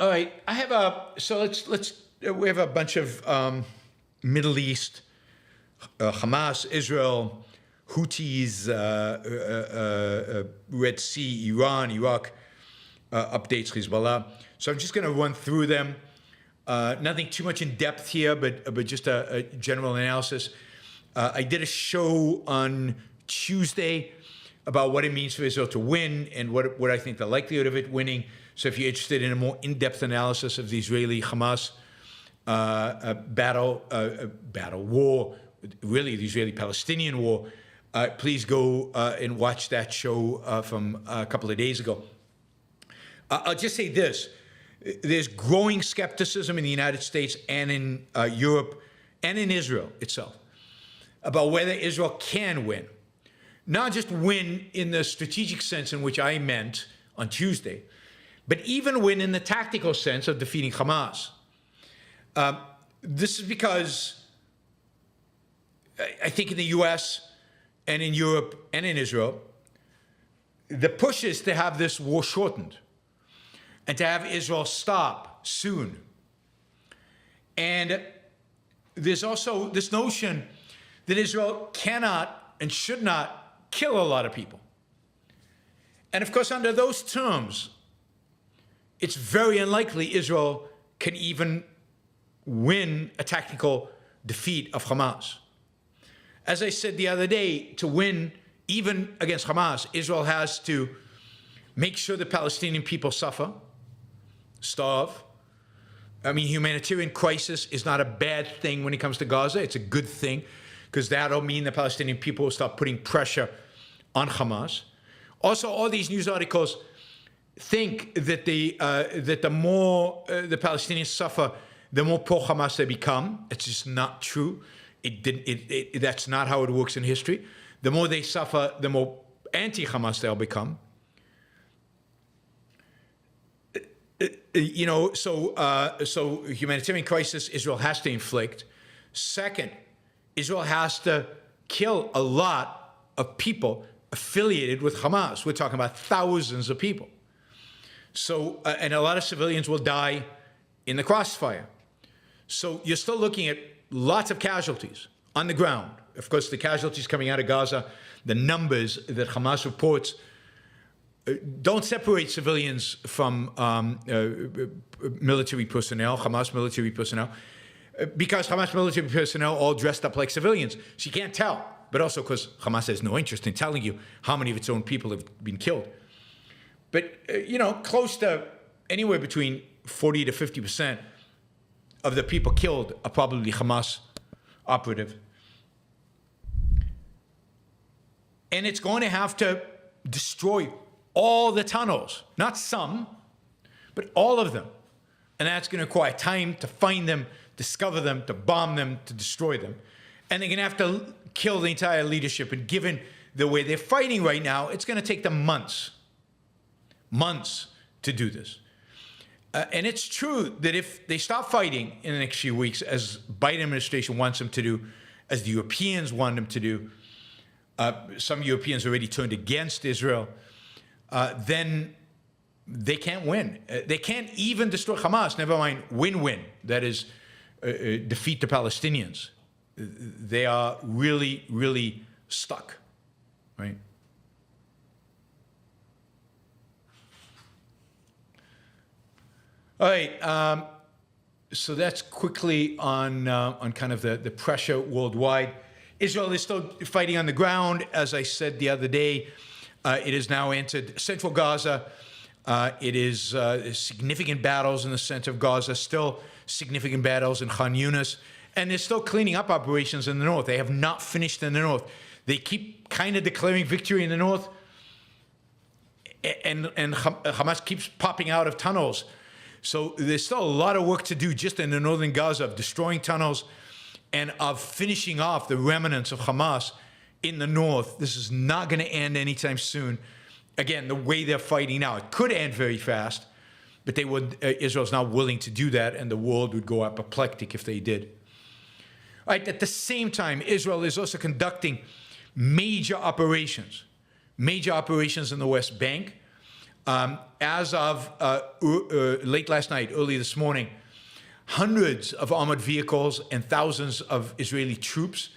All right, I have we have a bunch of Middle East, Hamas, Israel, Houthis, Red Sea, Iran, Iraq, updates, Hezbollah. So I'm just going to run through them. Nothing too much in depth here, but just a general analysis. I did a show on Tuesday about what it means for Israel to win and what I think the likelihood of it winning. So if you're interested in a more in-depth analysis of the Israeli-Hamas war, really the Israeli-Palestinian war, please go and watch that show from a couple of days ago. I'll just say this. There's growing skepticism in the United States and in Europe and in Israel itself about whether Israel can win. Not just win in the strategic sense in which I meant on Tuesday, but even win in the tactical sense of defeating Hamas. This is because I think in the US and in Europe and in Israel, the push is to have this war shortened and to have Israel stop soon. And there's also this notion that Israel cannot and should not kill a lot of people. And of course, under those terms, it's very unlikely Israel can even win a tactical defeat of Hamas. As I said the other day, to win even against Hamas, Israel has to make sure the Palestinian people suffer, starve. I mean, humanitarian crisis is not a bad thing when it comes to Gaza. It's a good thing because that'll mean the Palestinian people will start putting pressure on Hamas. Also, all these news articles think that the more the Palestinians suffer, the more pro-Hamas they become. It's just not true. That's not how it works in history. The more they suffer, the more anti-Hamas they'll become. So humanitarian crisis Israel has to inflict. Second, Israel has to kill a lot of people affiliated with Hamas. We're talking about thousands of people. So, and a lot of civilians will die in the crossfire. So you're still looking at lots of casualties on the ground. Of course, the casualties coming out of Gaza, the numbers that Hamas reports, don't separate civilians from military personnel, Hamas military personnel, because Hamas military personnel all dressed up like civilians. So you can't tell. But also because Hamas has no interest in telling you how many of its own people have been killed. But, close to anywhere between 40 to 50% of the people killed are probably Hamas operative. And it's going to have to destroy all the tunnels, not some, but all of them. And that's going to require time to find them, discover them, to bomb them, to destroy them. And they're going to have to kill the entire leadership. And given the way they're fighting right now, it's going to take them months to do this. And it's true that if they stop fighting in the next few weeks, as Biden administration wants them to do, as the Europeans want them to do, some Europeans already turned against Israel, then they can't win. They can't even destroy Hamas, never mind win-win, that is, defeat the Palestinians. They are really, really stuck, right? All right, so that's quickly on kind of the pressure worldwide. Israel is still fighting on the ground. As I said the other day, it has now entered central Gaza. It is significant battles in the center of Gaza, still significant battles in Khan Yunis. And they're still cleaning up operations in the north. They have not finished in the north. They keep kind of declaring victory in the north, and Hamas keeps popping out of tunnels. So there's still a lot of work to do just in the northern Gaza of destroying tunnels and of finishing off the remnants of Hamas in the north. This is not going to end anytime soon. Again, the way they're fighting now, it could end very fast, but Israel's not willing to do that, and the world would go apoplectic if they did. All right, at the same time, Israel is also conducting major operations in the West Bank. As of late last night, early this morning, hundreds of armored vehicles and thousands of Israeli troops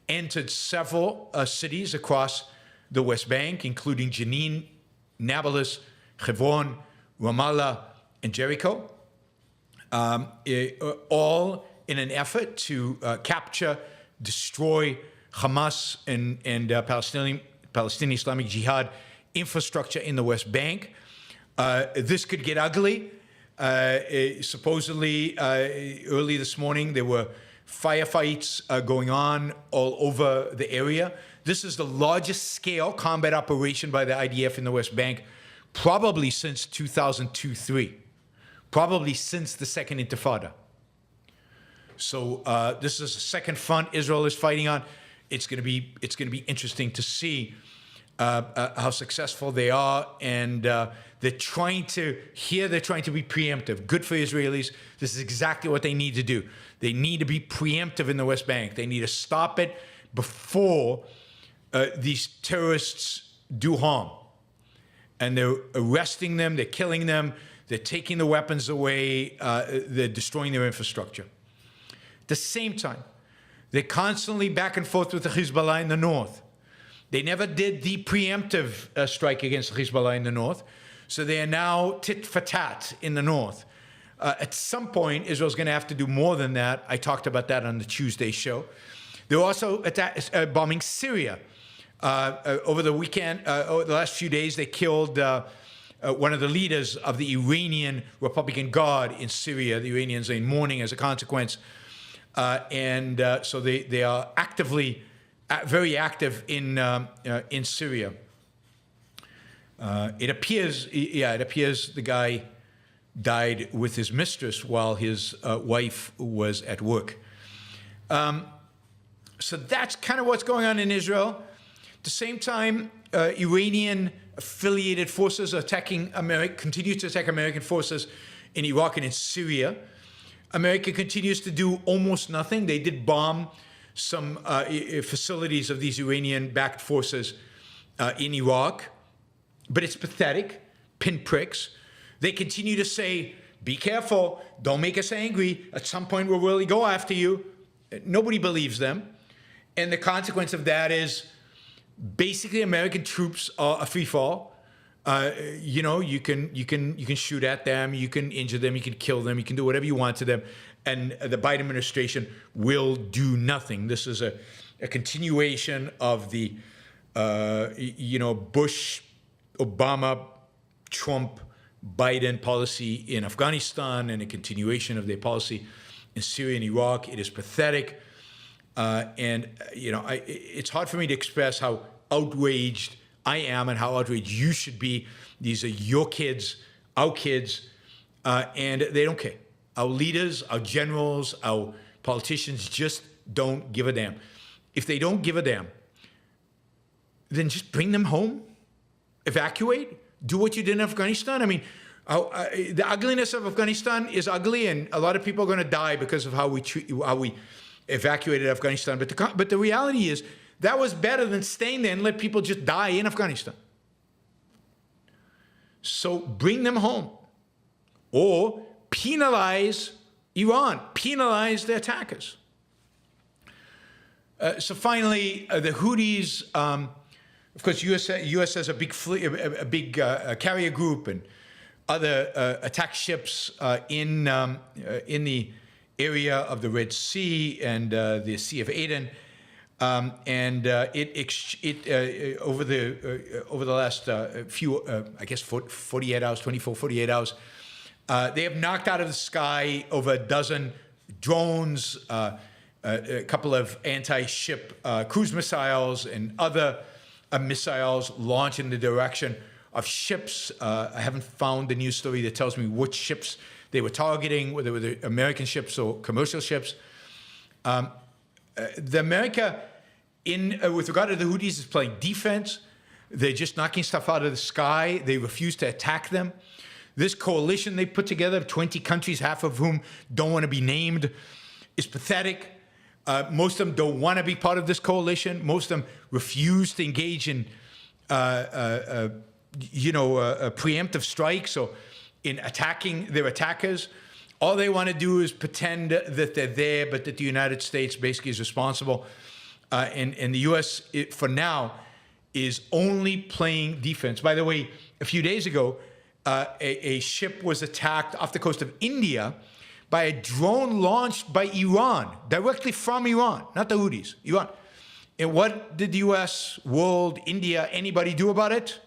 entered several cities across the West Bank, including Jenin, Nablus, Hebron, Ramallah, and Jericho, all in an effort to capture, destroy Hamas and Palestinian Islamic Jihad infrastructure in the West Bank. This could get ugly. Supposedly, early this morning, there were firefights going on all over the area. This is the largest scale combat operation by the IDF in the West Bank, probably since 2002-3, probably since the Second Intifada. So this is the second front Israel is fighting on. It's going to be interesting to see how successful they are, and they're trying to be preemptive. Good for Israelis. This is exactly what they need to do. They need to be preemptive in the West Bank. They need to stop it before these terrorists do harm. And they're arresting them, they're killing them, they're taking the weapons away, they're destroying their infrastructure. At the same time, they're constantly back and forth with the Hezbollah in the north. They never did the preemptive strike against Hezbollah in the north, so they are now tit for tat in the north. At some point, Israel's going to have to do more than that. I talked about that on the Tuesday show. They're also bombing Syria. Over the weekend, over the last few days, they killed one of the leaders of the Iranian Republican Guard in Syria. The Iranians are in mourning as a consequence. So they are actively, very active in Syria. It appears the guy died with his mistress while his wife was at work. So that's kind of what's going on in Israel. At the same time, Iranian-affiliated forces are continue to attack American forces in Iraq and in Syria. America continues to do almost nothing. They did bomb some facilities of these Iranian-backed forces in Iraq, but it's pathetic, pinpricks. They continue to say, be careful, don't make us angry, at some point we'll really go after you. Nobody believes them. And the consequence of that is basically American troops are a free fall. You can shoot at them, you can injure them, you can kill them, you can do whatever you want to them, and the Biden administration will do nothing. This is a continuation of the Bush, Obama, Trump, Biden policy in Afghanistan, and a continuation of their policy in Syria and Iraq. It is pathetic, it's hard for me to express how outraged I am and how outraged you should be. These are your kids, our kids, and they don't care. Our leaders, our generals, our politicians just don't give a damn. If they don't give a damn, then just bring them home, evacuate, do what you did in Afghanistan. I mean, the ugliness of Afghanistan is ugly, and a lot of people are going to die because of how we evacuated Afghanistan. But the reality is, that was better than staying there and let people just die in Afghanistan. So bring them home. Or penalize Iran, penalize the attackers. So finally, the Houthis, of course, U.S. has a big carrier group and other attack ships in the area of the Red Sea and the Sea of Aden. Over the last 48 hours, 48 hours, they have knocked out of the sky over a dozen drones, a couple of anti-ship cruise missiles, and other missiles launched in the direction of ships. I haven't found the news story that tells me which ships they were targeting, whether they were American ships or commercial ships. The America, with regard to the Houthis, is playing defense. They're just knocking stuff out of the sky. They refuse to attack them. This coalition they put together, 20 countries, half of whom don't want to be named, is pathetic. Most of them don't want to be part of this coalition. Most of them refuse to engage in preemptive strikes or in attacking their attackers. All they want to do is pretend that they're there, but that the United States basically is responsible. And the U.S., for now, is only playing defense. By the way, a few days ago, a ship was attacked off the coast of India by a drone launched by Iran, directly from Iran, not the Houthis, Iran. And what did the U.S., world, India, anybody do about it?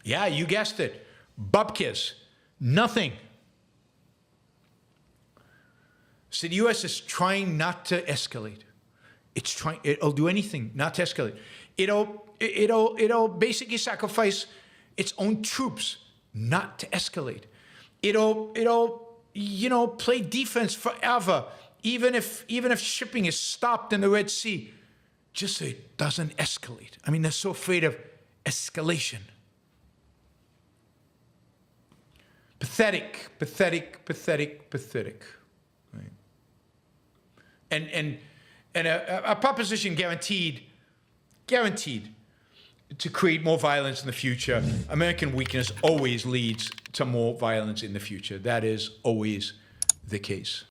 Yeah, you guessed it. Bupkis. Nothing. So the U.S. is trying not to escalate. It'll do anything not to escalate. It'll basically sacrifice its own troops not to escalate. It'll play defense forever, even if shipping is stopped in the Red Sea, just so it doesn't escalate. I mean, they're so afraid of escalation. Pathetic, pathetic, pathetic, pathetic. Right? And a proposition guaranteed to create more violence in the future. American weakness always leads to more violence in the future. That is always the case.